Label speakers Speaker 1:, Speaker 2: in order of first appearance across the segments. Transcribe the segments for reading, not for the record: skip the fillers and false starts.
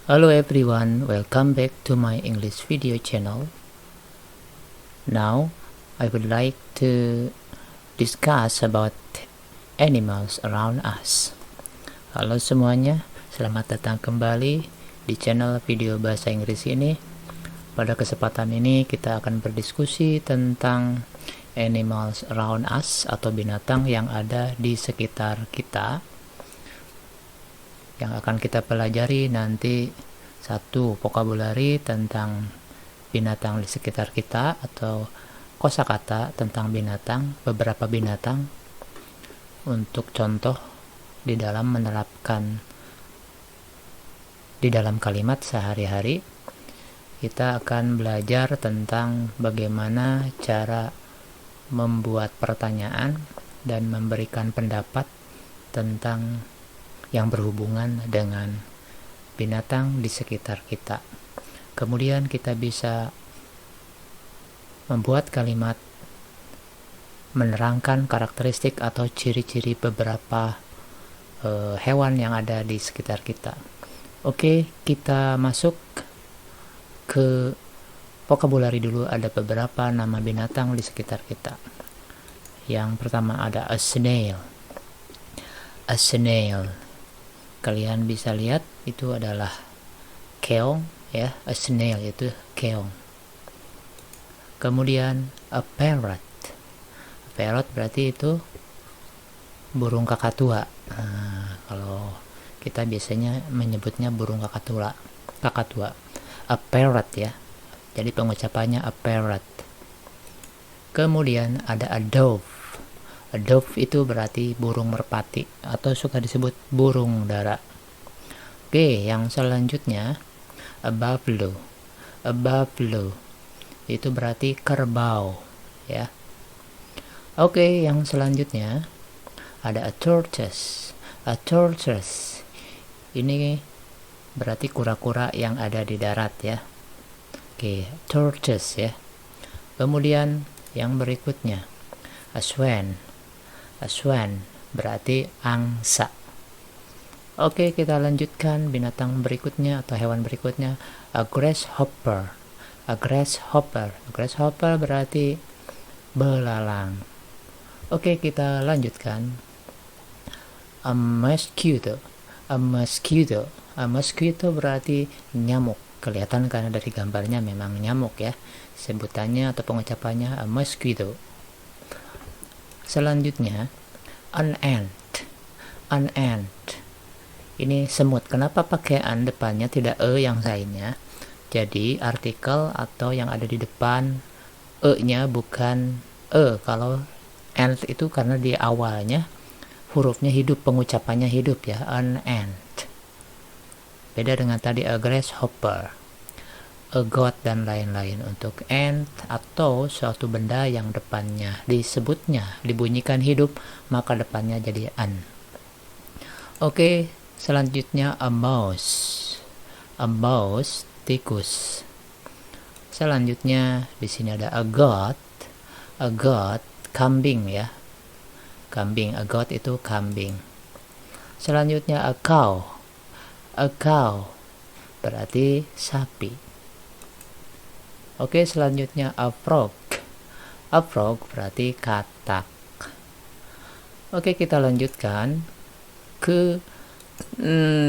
Speaker 1: Hello everyone, welcome back to my English video channel. Now, I would like to discuss about animals around us. Halo semuanya, selamat datang kembali di channel video bahasa Inggris ini. Pada kesempatan ini kita akan berdiskusi tentang animals around us atau binatang yang ada di sekitar kita. Yang akan kita pelajari nanti satu vocabulary tentang binatang di sekitar kita atau kosakata tentang binatang, beberapa binatang untuk contoh di dalam menerapkan di dalam kalimat sehari-hari. Kita akan belajar tentang bagaimana cara membuat pertanyaan dan memberikan pendapat tentang yang berhubungan dengan binatang di sekitar kita. Kemudian kita bisa membuat kalimat menerangkan karakteristik atau ciri-ciri beberapa hewan yang ada di sekitar kita. Oke, kita masuk ke vocabulary dulu. Ada beberapa nama binatang di sekitar kita. Yang pertama ada a snail. A snail. Kalian bisa lihat itu adalah keong ya, a snail itu keong. Kemudian a parrot. A parrot berarti itu burung kakatua. Kalau kita biasanya menyebutnya burung kakatua. A parrot ya. Jadi pengucapannya a parrot. Kemudian ada a dove. A dove itu berarti burung merpati atau suka disebut burung dara. Oke, yang selanjutnya a buffalo. A buffalo itu berarti kerbau ya. Oke, yang selanjutnya ada a tortoise. A tortoise ini berarti kura-kura yang ada di darat ya. Oke, tortoise ya. Kemudian yang berikutnya a swan. A swan berarti angsa. Oke, kita lanjutkan binatang berikutnya atau hewan berikutnya a grasshopper. A grasshopper. Grasshopper berarti belalang. Oke, kita lanjutkan a mosquito. A mosquito. A mosquito berarti nyamuk. Kelihatan karena dari gambarnya memang nyamuk ya. Sebutannya atau pengucapannya a mosquito. Selanjutnya an ant. An ant ini semut. Kenapa pakai an depannya tidak e yang lainnya? Jadi artikel atau yang ada di depan e nya bukan e. Kalau ant itu karena di awalnya hurufnya hidup, pengucapannya hidup ya, an ant. Beda dengan tadi a grasshopper, a goat dan lain-lain. Untuk ant atau suatu benda yang depannya disebutnya dibunyikan hidup, maka depannya jadi an. Oke, selanjutnya a mouse. A mouse tikus. Selanjutnya di sini ada a goat. A goat kambing ya. Kambing, a goat itu kambing. Selanjutnya a cow. A cow berarti sapi. Oke, selanjutnya a frog. A frog berarti katak. Oke, kita lanjutkan ke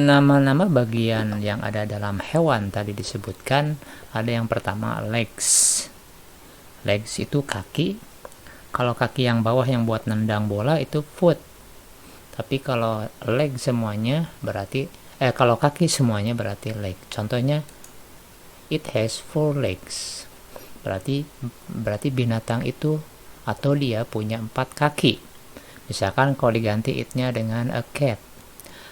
Speaker 1: nama-nama bagian yang ada dalam hewan tadi disebutkan. Ada yang pertama legs. Legs itu kaki. Kalau kaki yang bawah yang buat nendang bola itu foot. Tapi kalau leg semuanya berarti kalau kaki semuanya berarti leg. Contohnya it has 4 legs. Berarti binatang itu atau dia punya 4 kaki. Misalkan kalau diganti it-nya dengan a cat.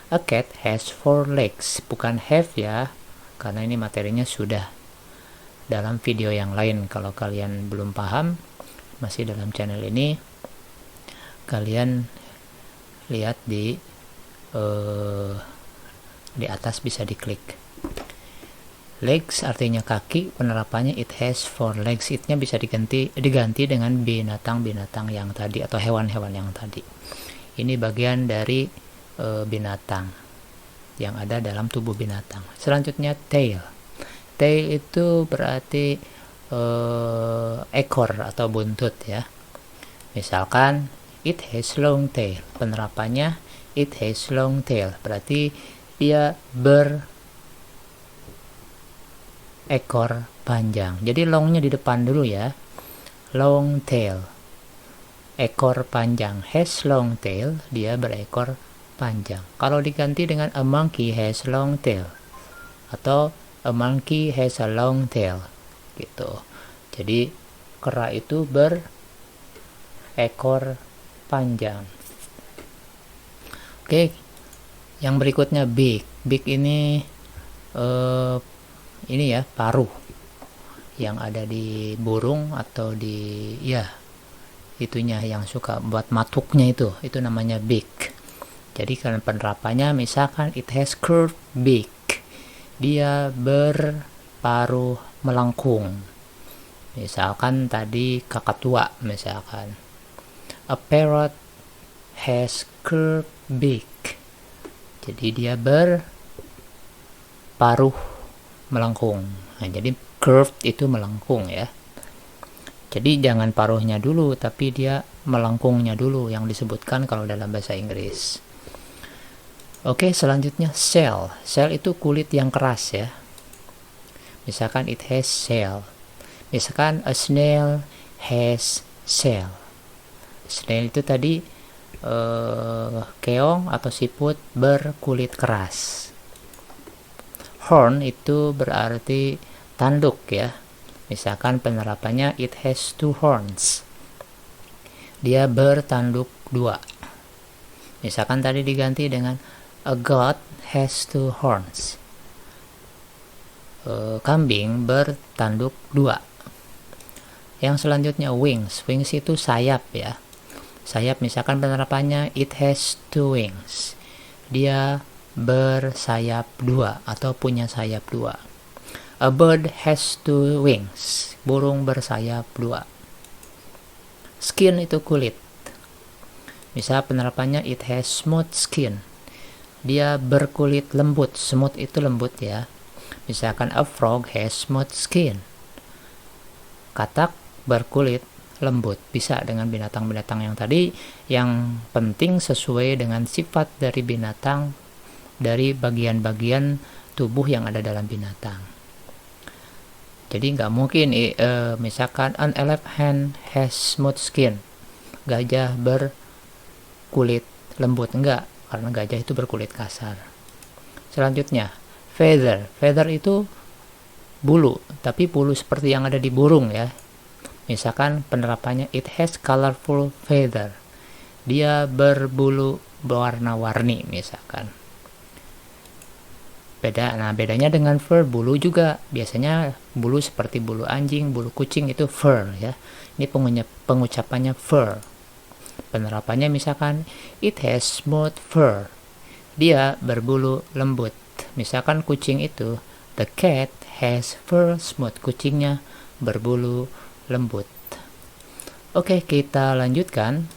Speaker 1: A cat has 4 legs, bukan have ya, karena ini materinya sudah dalam video yang lain. Kalau kalian belum paham, masih dalam channel ini, kalian lihat di atas bisa diklik. Legs artinya kaki, penerapannya it has 4 legs. It-nya bisa diganti dengan binatang-binatang yang tadi atau hewan-hewan yang tadi. Ini bagian dari binatang. yang ada dalam tubuh binatang. Selanjutnya tail. Tail itu berarti ekor atau buntut ya. Misalkan it has long tail, penerapannya it has long tail, berarti dia berekor panjang. Jadi longnya di depan dulu ya, long tail, ekor panjang. Has long tail, dia berekor panjang. Kalau diganti dengan a monkey has long tail atau a monkey has a long tail gitu. Jadi kera itu berekor panjang. Oke, yang berikutnya beak. Beak ini ya paruh yang ada di burung atau di itunya yang suka buat matuknya itu namanya beak. Jadi kan penerapannya misalkan it has curved beak, dia berparuh melengkung. Misalkan tadi kakatua, misalkan a parrot has curved beak, jadi dia berparuh melengkung. Nah, jadi curved itu melengkung ya. Jadi jangan paruhnya dulu, tapi dia melengkungnya dulu yang disebutkan kalau dalam bahasa Inggris. Oke, selanjutnya shell. Shell itu kulit yang keras ya. Misalkan it has shell. Misalkan a snail has shell. Snail itu tadi keong atau siput berkulit keras. Horn itu berarti tanduk ya. Misalkan penerapannya it has two horns, dia bertanduk dua. Misalkan tadi diganti dengan a goat has two horns, kambing bertanduk dua. Yang selanjutnya wings. Wings itu sayap ya. Sayap misalkan penerapannya it has two wings, dia bersayap dua atau punya sayap dua. A bird has two wings, burung bersayap dua. Skin itu kulit. Misal penerapannya it has smooth skin, dia berkulit lembut. Smooth itu lembut ya. Misalkan a frog has smooth skin, katak berkulit lembut. Bisa dengan binatang-binatang yang tadi, yang penting sesuai dengan sifat dari binatang, dari bagian-bagian tubuh yang ada dalam binatang. Jadi nggak mungkin misalkan an elephant has smooth skin, gajah berkulit lembut, enggak, karena gajah itu berkulit kasar. Selanjutnya feather. Feather itu bulu, tapi bulu seperti yang ada di burung ya. Misalkan penerapannya it has colorful feather, dia berbulu berwarna-warni misalkan. Bedanya dengan fur, bulu juga biasanya bulu seperti bulu anjing, bulu kucing itu fur ya. Ini pengucapannya fur. Penerapannya misalkan it has smooth fur, dia berbulu lembut. Misalkan kucing itu the cat has fur smooth, kucingnya berbulu lembut. Oke, kita lanjutkan.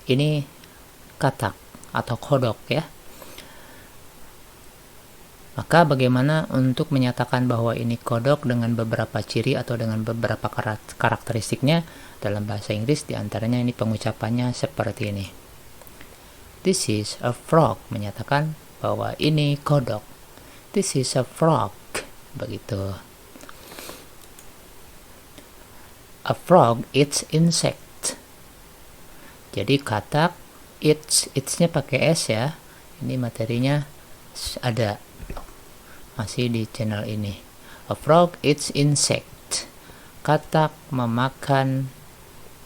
Speaker 1: Ini katak atau kodok ya. Maka bagaimana untuk menyatakan bahwa ini kodok dengan beberapa ciri atau dengan beberapa karakteristiknya dalam bahasa Inggris? Diantaranya ini pengucapannya seperti ini. This is a frog, menyatakan bahwa ini kodok. This is a frog, begitu. A frog eats insect. Jadi katak it's-nya pakai S ya. Ini materinya ada masih di channel ini. A frog eats insect. Katak memakan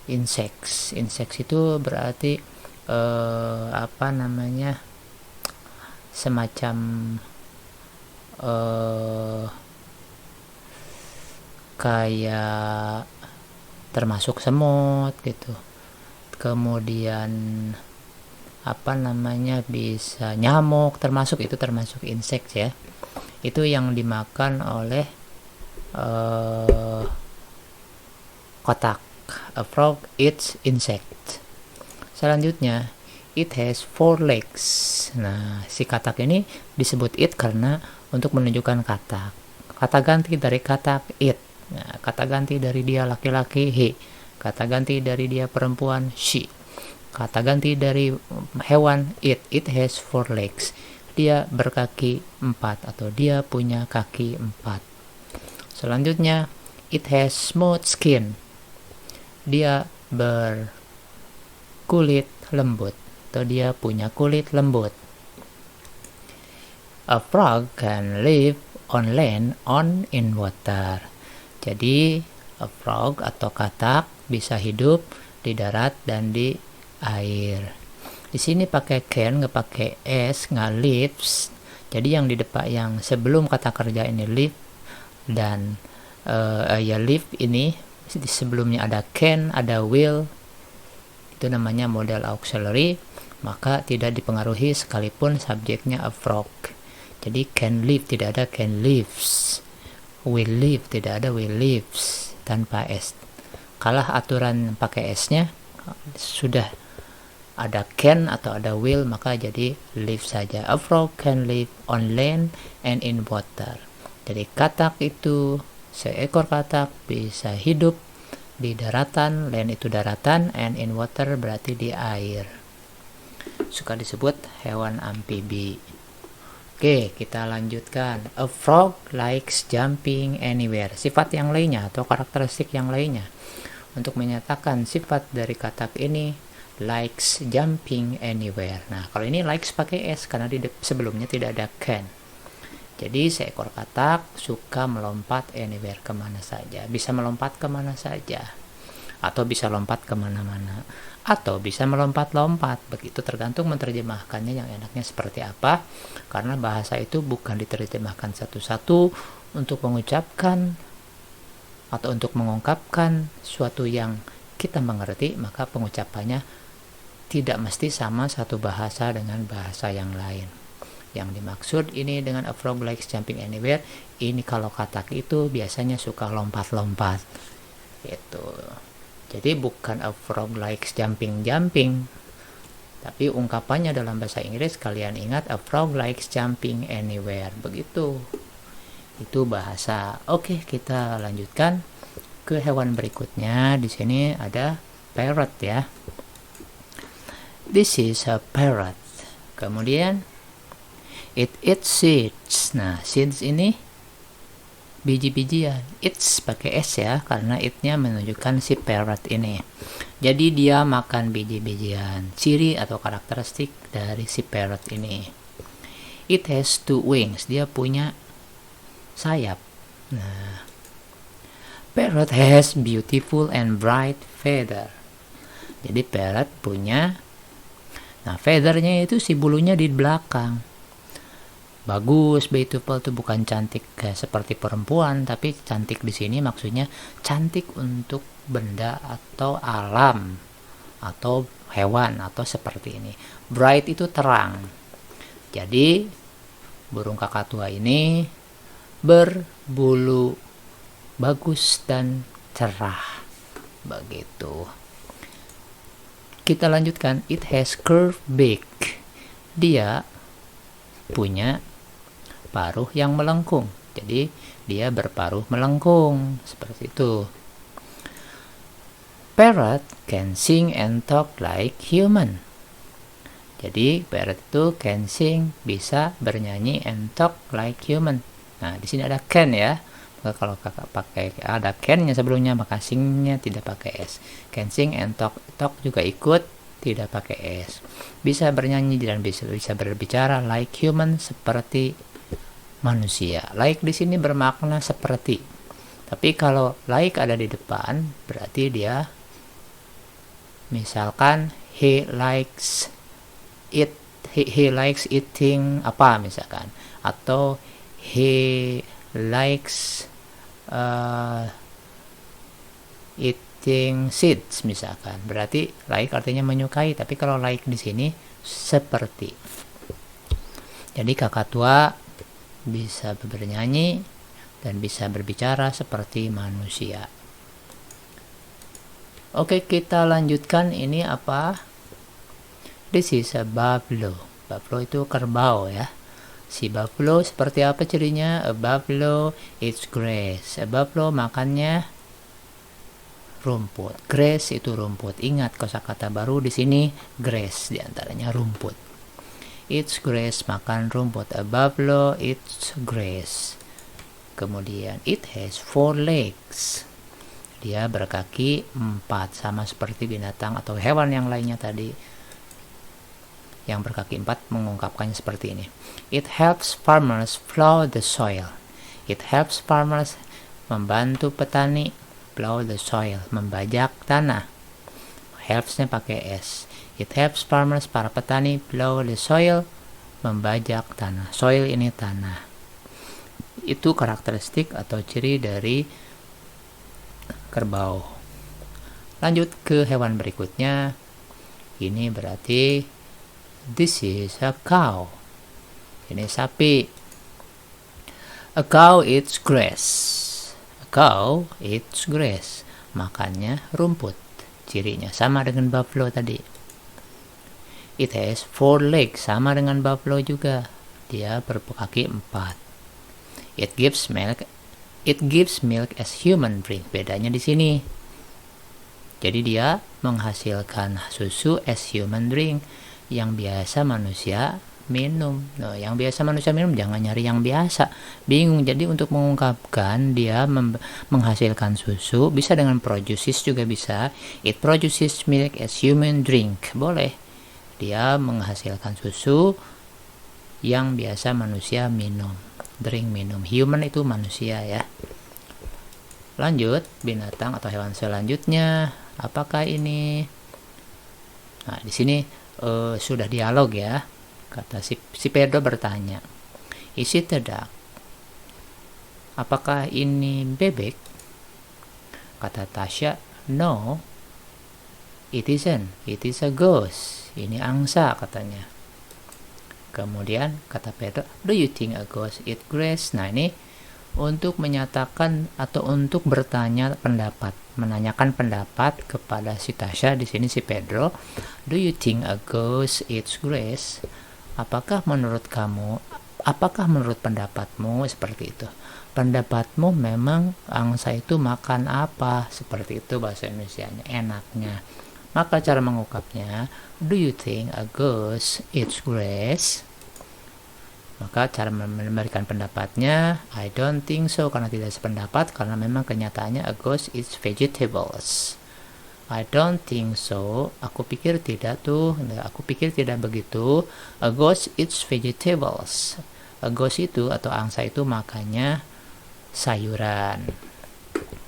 Speaker 1: insects. Insects itu berarti semacam kayak termasuk semut gitu. Kemudian bisa nyamuk, termasuk insect ya. Itu yang dimakan oleh kotak. A frog eats insect. Selanjutnya It has 4 legs. Nah, si katak ini disebut it karena untuk menunjukkan katak. Kata ganti dari katak it. Nah, kata ganti dari dia laki-laki he. Kata ganti dari dia perempuan she. Kata ganti dari hewan it. It has 4 legs. Dia berkaki 4 atau dia punya kaki 4. Selanjutnya, it has smooth skin. Dia berkulit lembut atau dia punya kulit lembut. A frog can live on land on in water. Jadi a frog atau katak bisa hidup di darat dan di air. Di sini pakai can, nggak pakai s, nggak lives. Jadi yang di depan, yang sebelum kata kerja ini live dan live ini sebelumnya ada can, ada will, itu namanya modal auxiliary, maka tidak dipengaruhi sekalipun subjeknya a frog. Jadi can live tidak ada can lives, will live tidak ada will lives tanpa s. Kalah aturan pakai s-nya, sudah ada can atau ada will maka jadi live saja. A frog can live on land and in water. Jadi katak itu, seekor katak bisa hidup di daratan, land itu daratan, and in water berarti di air. Suka disebut hewan amfibi. Oke, kita lanjutkan. A frog likes jumping anywhere. Sifat yang lainnya atau karakteristik yang lainnya. Untuk menyatakan sifat dari katak ini, likes jumping anywhere. Nah, kalau ini likes pakai s karena di sebelumnya tidak ada can. Jadi seekor katak suka melompat anywhere, kemana saja. Bisa melompat kemana saja. Atau bisa lompat kemana-mana. Atau bisa melompat-lompat. Begitu tergantung menerjemahkannya yang enaknya seperti apa. Karena bahasa itu bukan diterjemahkan satu-satu untuk mengucapkan atau untuk mengungkapkan suatu yang kita mengerti, maka pengucapannya tidak mesti sama satu bahasa dengan bahasa yang lain. Yang dimaksud ini dengan a frog likes jumping anywhere, ini kalau katak itu biasanya suka lompat-lompat gitu. Jadi bukan a frog likes jumping, tapi ungkapannya dalam bahasa Inggris kalian ingat a frog likes jumping anywhere, begitu. Itu bahasa. Oke, kita lanjutkan ke hewan berikutnya. Di sini ada parrot ya. This is a parrot. Kemudian it eats seeds. Nah, seeds ini biji-bijian. It's pakai s ya, karena it-nya menunjukkan si parrot ini. Jadi dia makan biji-bijian. Ciri atau karakteristik dari si parrot ini. It has 2 wings. Dia punya sayap. Nah, parrot has beautiful and bright feather. Jadi parrot punya, nah feathernya itu si bulunya di belakang. Bagus, beautiful itu bukan cantik kayak seperti perempuan, tapi cantik di sini maksudnya cantik untuk benda atau alam atau hewan atau seperti ini. Bright itu terang. Jadi burung kakatua ini berbulu bagus dan cerah. Begitu. Kita lanjutkan. It has curved beak. Dia punya paruh yang melengkung. Jadi dia berparuh melengkung seperti itu. Parrot can sing and talk like human. Jadi parrot itu can sing, bisa bernyanyi, and talk like human. Nah, di sini ada can ya. Maka kalau kakak pakai ada can-nya sebelumnya, maka sing-nya tidak pakai s. Can sing and talk, talk juga ikut, tidak pakai s. Bisa bernyanyi dan bisa berbicara like human, seperti manusia. Like di sini bermakna seperti. Tapi kalau like ada di depan, berarti dia misalkan he likes eating apa misalkan, atau he likes eating seeds misalkan. Berarti like artinya menyukai, tapi kalau like di sini seperti. Jadi kakatua bisa bernyanyi dan bisa berbicara seperti manusia. Oke, kita lanjutkan. Ini apa? This is a buffalo. Buffalo itu kerbau ya. Si buffalo seperti apa cirinya? A buffalo eats grass. A buffalo makannya rumput. Grass itu rumput. Ingat kosakata baru di sini grass, diantaranya rumput. Eats grass, makan rumput. A buffalo eats grass. Kemudian it has 4 legs. Dia berkaki 4, sama seperti binatang atau hewan yang lainnya tadi. Yang berkaki 4 mengungkapkannya seperti ini. It helps farmers plow the soil. It helps farmers, membantu petani, plow the soil, membajak tanah. Helps-nya pakai S. It helps farmers, para petani, plow the soil, membajak tanah. Soil ini tanah. Itu karakteristik atau ciri dari kerbau. Lanjut ke hewan berikutnya. Ini berarti this is a cow. Ini sapi. A cow eats grass. A cow eats grass. Makannya rumput. Cirinya sama dengan buffalo tadi. It has 4 legs. Sama dengan buffalo juga. Dia berkaki 4. It gives milk. It gives milk as human drink. Bedanya di sini. Jadi dia menghasilkan susu as human drink, yang biasa manusia minum. Nah, yang biasa manusia minum jangan nyari yang biasa. Bingung. Jadi untuk mengungkapkan dia menghasilkan susu bisa dengan produces juga bisa. It produces milk as human drink. Boleh. Dia menghasilkan susu yang biasa manusia minum. Drink, minum. Human itu manusia ya. Lanjut, binatang atau hewan selanjutnya. Apakah ini? Nah, di sini sudah dialog ya. Kata si Pedro bertanya, is it a duck? Apakah ini bebek? Kata Tasya, no, it isn't. It is a goose. Ini angsa katanya. Kemudian kata Pedro, do you think a goose eat grass? Nah, ini untuk menyatakan atau untuk bertanya pendapat, menanyakan pendapat kepada si Tasya. Di sini si Pedro, do you think a goose eats grass? Apakah menurut kamu, apakah menurut pendapatmu seperti itu? Pendapatmu memang angsa itu makan apa? Seperti itu bahasa Indonesianya, enaknya. Maka cara mengungkapnya, do you think a goose eats grass? Maka cara memberikan pendapatnya, I don't think so, karena tidak sependapat, karena memang kenyataannya a goose eats vegetables. I don't think so, aku pikir tidak tuh, aku pikir tidak begitu. A goose eats vegetables. A goose itu atau angsa itu makannya sayuran.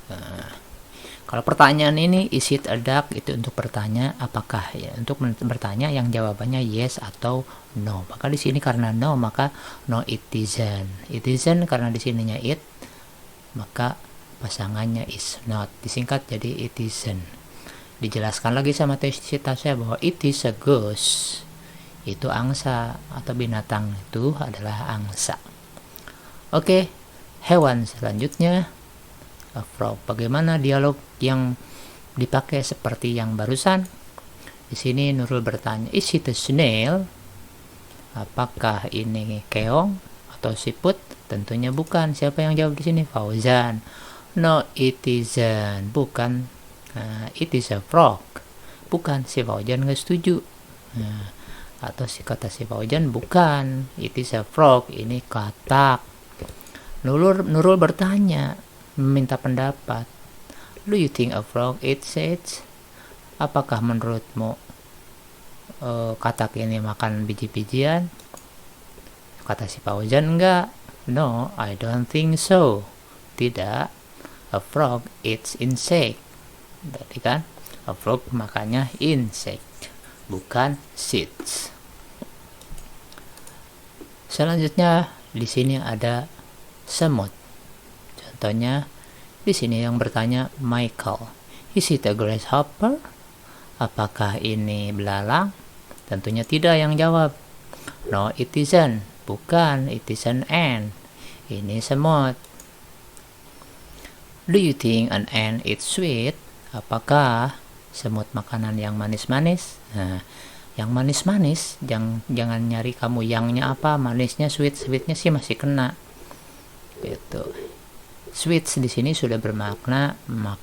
Speaker 1: Nah, kalau pertanyaan ini is it a duck, itu untuk bertanya apakah ya, untuk bertanya yang jawabannya yes atau no. Maka di sini karena no, maka no it isn't. It isn't karena di sininya it, maka pasangannya is not. Disingkat jadi it isn't. Dijelaskan lagi sama Tasya bahwa it is a goose. Itu angsa atau binatang itu adalah angsa. Oke, hewan selanjutnya a frog. Bagaimana dialog yang dipakai seperti yang barusan? Di sini Nurul bertanya, is it a snail? Apakah ini keong atau siput? Tentunya bukan. Siapa yang jawab di sini? Fauzan. No, it isn't. Bukan. It is a frog. Bukan. Si Fauzan nggak setuju. Atau kata si Fauzan bukan. It is a frog. Ini katak. Nurul bertanya, meminta pendapat. Do you think a frog eats seeds? Apakah menurutmu katak ini makan biji-bijian? Kata si Fauzan enggak. No, I don't think so. Tidak. A frog eats insect. Berarti kan a frog makannya insect, bukan seeds. Selanjutnya di sini ada semut. Contohnya di sini yang bertanya Michael, is it a grasshopper? Apakah ini belalang? Tentunya tidak yang jawab. No, it isn't. Bukan, it is an ant. Ini semut. Do you think an ant eats sweet? Apakah semut makanan yang manis-manis? Nah, yang manis-manis. Jangan nyari kamu yangnya apa, manisnya, sweetnya sih masih kena gitu. Sweets di sini sudah bermakna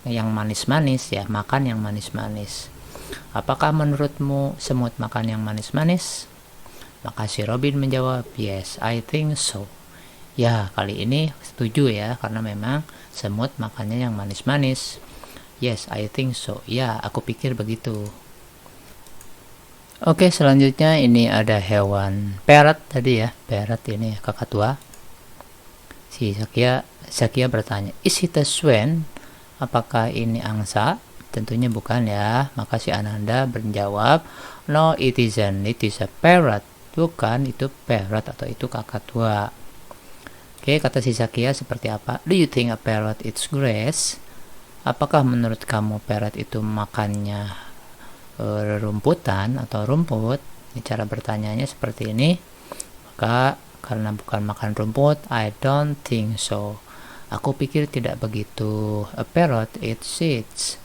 Speaker 1: yang manis-manis ya, makan yang manis-manis. Apakah menurutmu semut makan yang manis-manis? Maka si Robin menjawab, yes, I think so. Ya, kali ini setuju ya, karena memang semut makannya yang manis-manis. Yes, I think so. Ya, aku pikir begitu. Oke, selanjutnya ini ada hewan parrot tadi ya. Parrot ini kakak tua. Si Zakia bertanya, is it a swan? Apakah ini angsa? Tentunya bukan ya. Maka si Ananda menjawab, no it isn't, it is a parrot. Bukan, itu parrot atau itu kakak tua. Oke, kata si Zakia seperti apa? Do you think a parrot eats grass? Apakah menurut kamu parrot itu makannya rumputan atau rumput? Ini cara bertanyanya seperti ini. Maka karena bukan makan rumput, I don't think so. Aku pikir tidak begitu. A parrot eats seeds.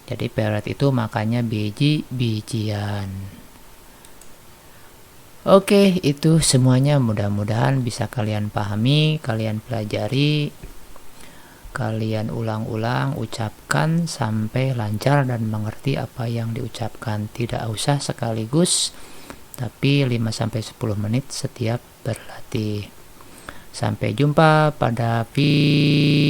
Speaker 1: Jadi parrot itu makannya biji-bijian. Oke, itu semuanya mudah-mudahan bisa kalian pahami, kalian pelajari, kalian ulang-ulang, ucapkan sampai lancar dan mengerti apa yang diucapkan. Tidak usah sekaligus, tapi 5-10 menit setiap berlatih. Sampai jumpa pada video